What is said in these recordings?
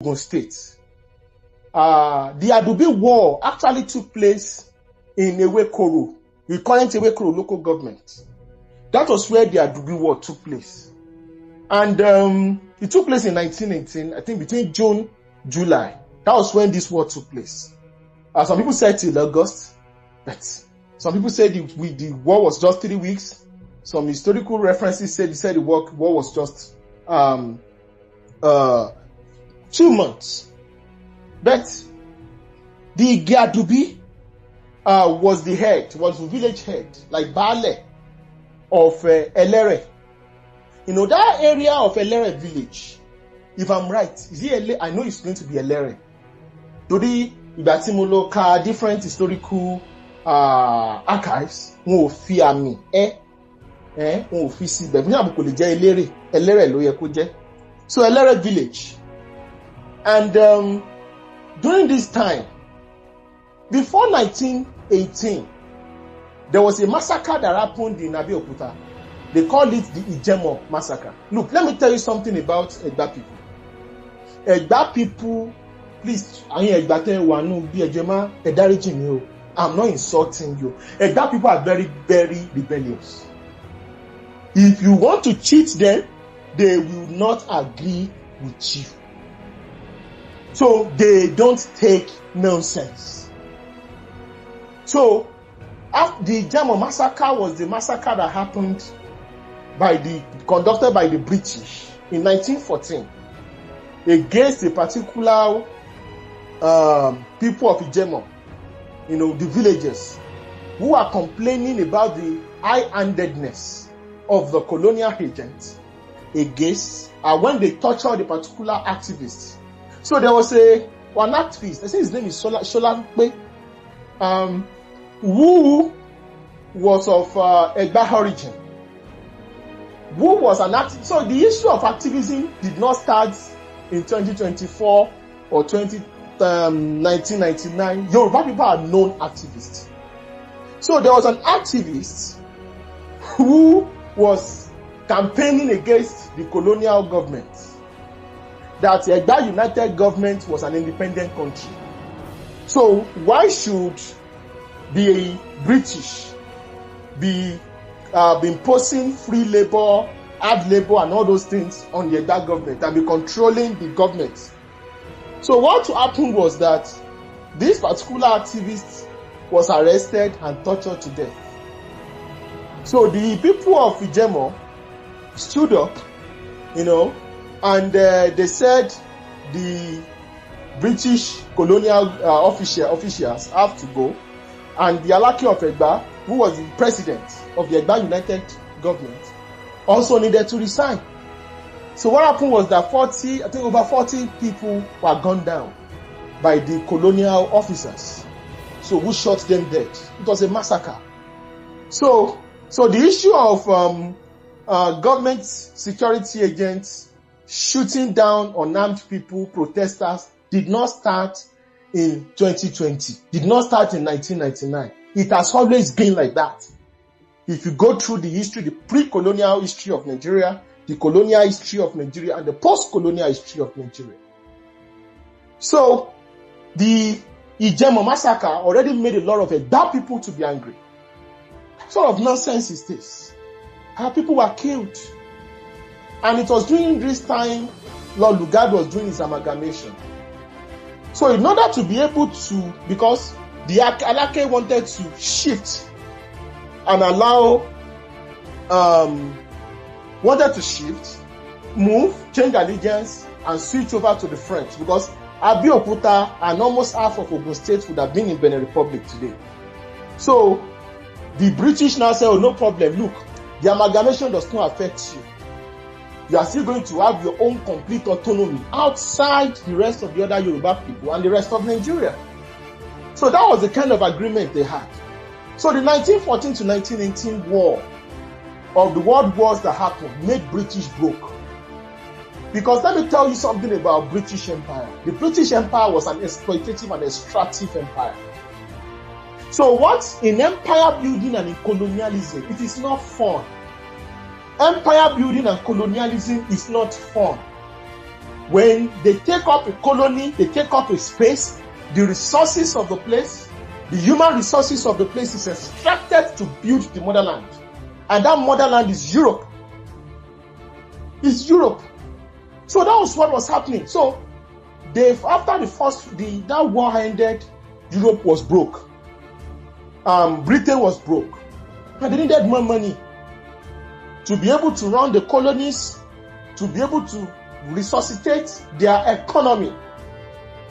Ogun State. The Adubi War actually took place in Ewekoro, the current Ewekoro local government. That was where the Adubi War took place. And it took place in 1918, I think between June, July. That was when this war took place. Some people said till August, but some people said the war was just 3 weeks. Some historical references said the war was just 2 months. But the Adubi was the village head, like Bale of Elere. You know, that area of Elere village, if I'm right, is it Elere? I know it's going to be Elere. Today, Ibatimolo ka different historical archives, wọ́n ò fi àmì wọ́n ò fi sí ibẹ̀. Ní àbùkù lè jẹ́ Elere ló yẹ kó jẹ́. So Elere village. And during this time, before 1918, there was a massacre that happened in Abeokuta. They call it the Ijemo massacre. Look, let me tell you something about Egba people. Egba people, please, I'm not insulting you. Egba people are very, very rebellious. If you want to cheat them, they will not agree with you. So they don't take nonsense. So the Ijemo massacre was the massacre that happened conducted by the British in 1914 against a particular people of Ijemo, the villagers, who are complaining about the high-handedness of the colonial agents against when they torture the particular activists. So there was one activist, I think his name is Solanpe, who was of Egba origin, who was an activist. So the issue of activism did not start in 2024 or 1999. Yoruba people are known activists. So there was an activist who was campaigning against the colonial government, that the Egba United government was an independent country. So why should the British be imposing free labor, hard labor, and all those things on the Egba government and be controlling the government? So what happened was that this particular activist was arrested and tortured to death. So the people of Ijemo stood up, and they said the British colonial officials have to go, and the Alake of Egba, who was the president of the Egba United government, also needed to resign. So what happened was that over 40 people were gunned down by the colonial officers, so who shot them dead. It was a massacre. So the issue of government security agents shooting down unarmed people, protesters, did not start in 2020, did not start in 1999. It has always been like that. If you go through the history, the pre-colonial history of Nigeria, the colonial history of Nigeria, and the post-colonial history of Nigeria. So, the Ijemo massacre already made a lot of Egba people to be angry. What sort of nonsense is this? How people were killed. And it was during this time Lord Lugard was doing his amalgamation. So in order to be able to, because the Alake wanted to shift and move, change allegiance, and switch over to the French, because Abeokuta and almost half of Ogun State would have been in Benin Republic today. So the British now say, oh, no problem, look, the amalgamation does not affect you. You are still going to have your own complete autonomy outside the rest of the other Yoruba people and the rest of Nigeria. So that was the kind of agreement they had. So the 1914 to 1918 war, of the world wars that happened, made British broke. Because let me tell you something about British Empire. The British Empire was an exploitative and extractive empire. So what in empire building and in colonialism, it is not fun. Empire building and colonialism is not fun. When they take up a colony, they take up a space, the resources of the place, the human resources of the place is extracted to build the motherland. And that motherland is Europe. It's Europe. So that was what was happening. So after that war ended, Europe was broke. Britain was broke. And they needed more money to be able to run the colonies, to be able to resuscitate their economy.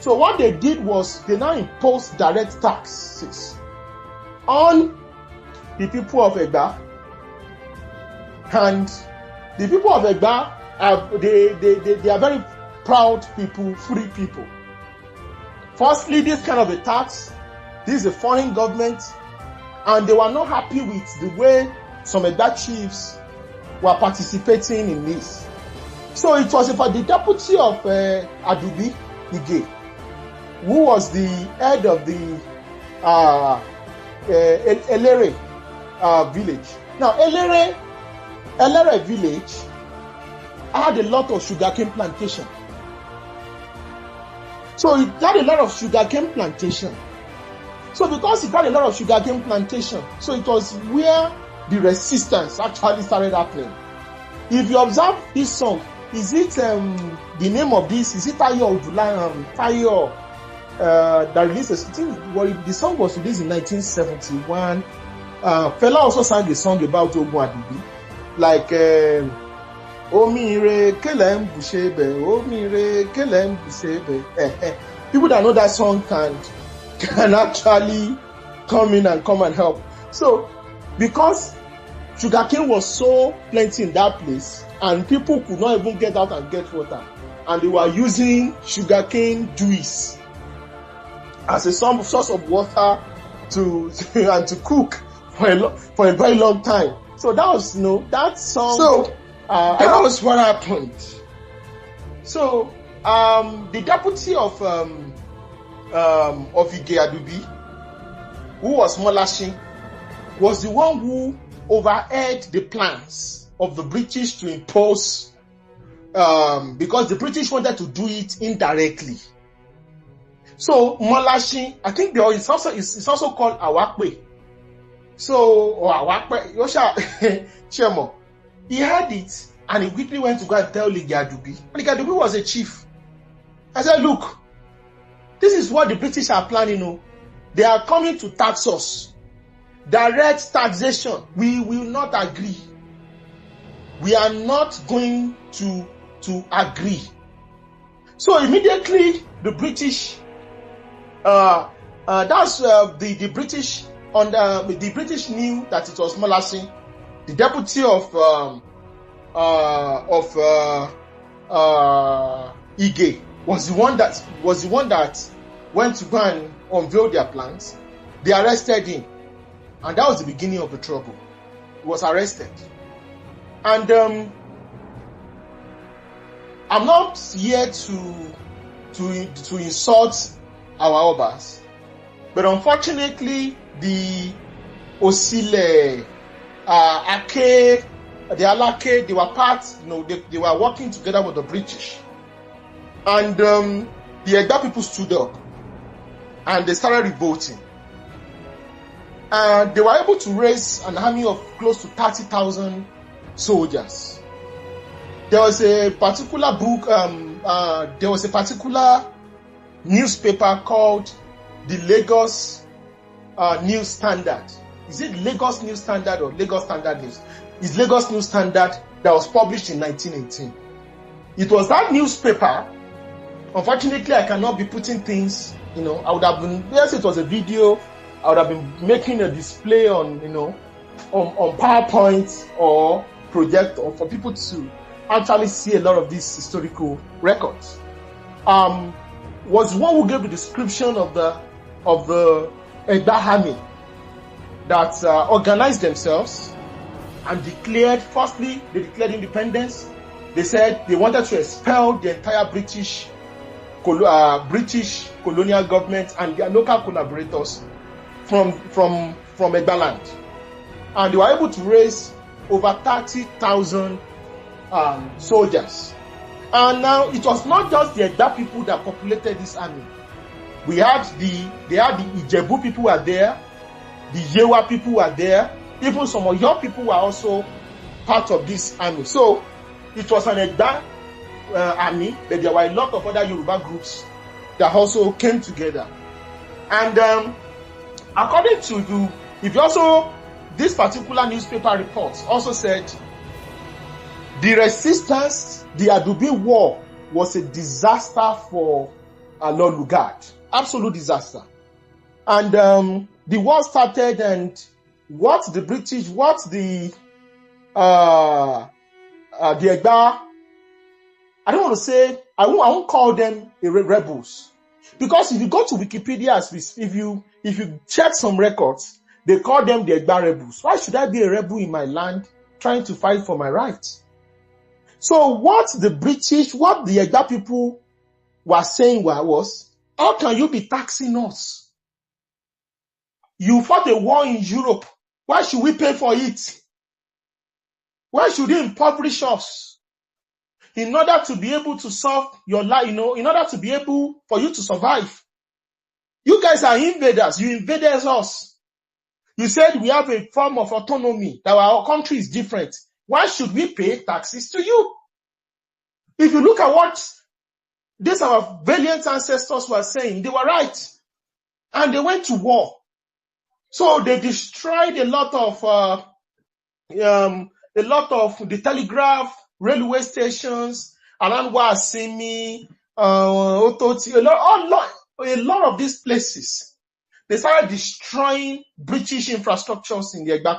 So what they did was they now imposed direct taxes on the people of Egba. And the people of Egba, they are very proud people, free people. Firstly, this kind of a tax, this is a foreign government, and they were not happy with the way some Egba chiefs were participating in this. So it was for the deputy of Adubi, Ige, who was the head of the Elere village. Now, Elere village had a lot of sugarcane plantation. So it had a lot of sugarcane plantation. So because it had a lot of sugarcane plantation, so it was where the resistance actually started happening. If you observe this song, is it the name of this? Is it Tayo Tayo that released? The song was released in 1971. Fela also sang a song about Ogun Adubi, like Omire Kelem Bushebe, Omire Kelem Bushebe. People that know that song can actually come in and come and help. So because sugarcane was so plenty in that place, and people could not even get out and get water, and they were using sugarcane juice as a source of water and to cook for a very long time. So that was that song. So that was what happened. So the deputy of Ige Adubi, who was Molashi, was the one who overheard the plans of the British to impose, because the British wanted to do it indirectly. So Molashi, I think it's also called Awakwe. So Awakwe, Yosha Chemo, he heard it and he quickly went to go and tell Ige Adubi. And Ige Adubi was a chief. I said, look, this is what the British are planning. They are coming to tax us. Direct taxation. We will not agree. We are not going to agree. So immediately the British, the British knew that it was Molashi, the deputy of Ige was the one that went to go and unveil their plans. They arrested him, and that was the beginning of the trouble. He was arrested. And I'm not here to insult our obas, but unfortunately, the Osile, Ake, the Alake, they were part. They were working together with the British, and the Egba people stood up, and they started revolting. And they were able to raise an army of close to 30,000 soldiers. There was a particular book, there was a particular newspaper called the Lagos News Standard. Is it Lagos News Standard or Lagos Standard News? It's Lagos News Standard that was published in 1918. It was that newspaper. Unfortunately, I cannot be putting things, I would have been, yes, it was a video, I would have been making a display on, on PowerPoint or projector for people to actually see a lot of these historical records. Was one who gave the description of the Egba army that organized themselves and declared. Firstly, they declared independence. They said they wanted to expel the entire British colonial government and their local collaborators from Egba land, and they were able to raise over 30,000 soldiers. And now it was not just the Egba people that populated this army. They had the Ijebu people were there, the Yewa people were there, even some of your people were also part of this army. So it was an Egba army, but there were a lot of other Yoruba groups that also came together. And according to this particular newspaper report also said the resistance, the Adubi war, was a disaster for Lord Lugard. Absolute disaster. And the war started, and what the Egba, I don't want to say, I won't call them rebels. Because if you go to Wikipedia, if you check some records, they call them the Egba rebels. Why should I be a rebel in my land trying to fight for my rights? So what the Egba people were saying was, how can you be taxing us? You fought a war in Europe. Why should we pay for it? Why should you impoverish us? In order to be able to solve your life, in order to be able for you to survive. You guys are invaders. You invaded us. You said we have a form of autonomy, that our country is different. Why should we pay taxes to you? If you look at what these our valiant ancestors were saying, they were right. And they went to war. So they destroyed a lot of the telegraph, railway stations, around Wasimi, Ototi, a lot of these places. They started destroying British infrastructures in the Egba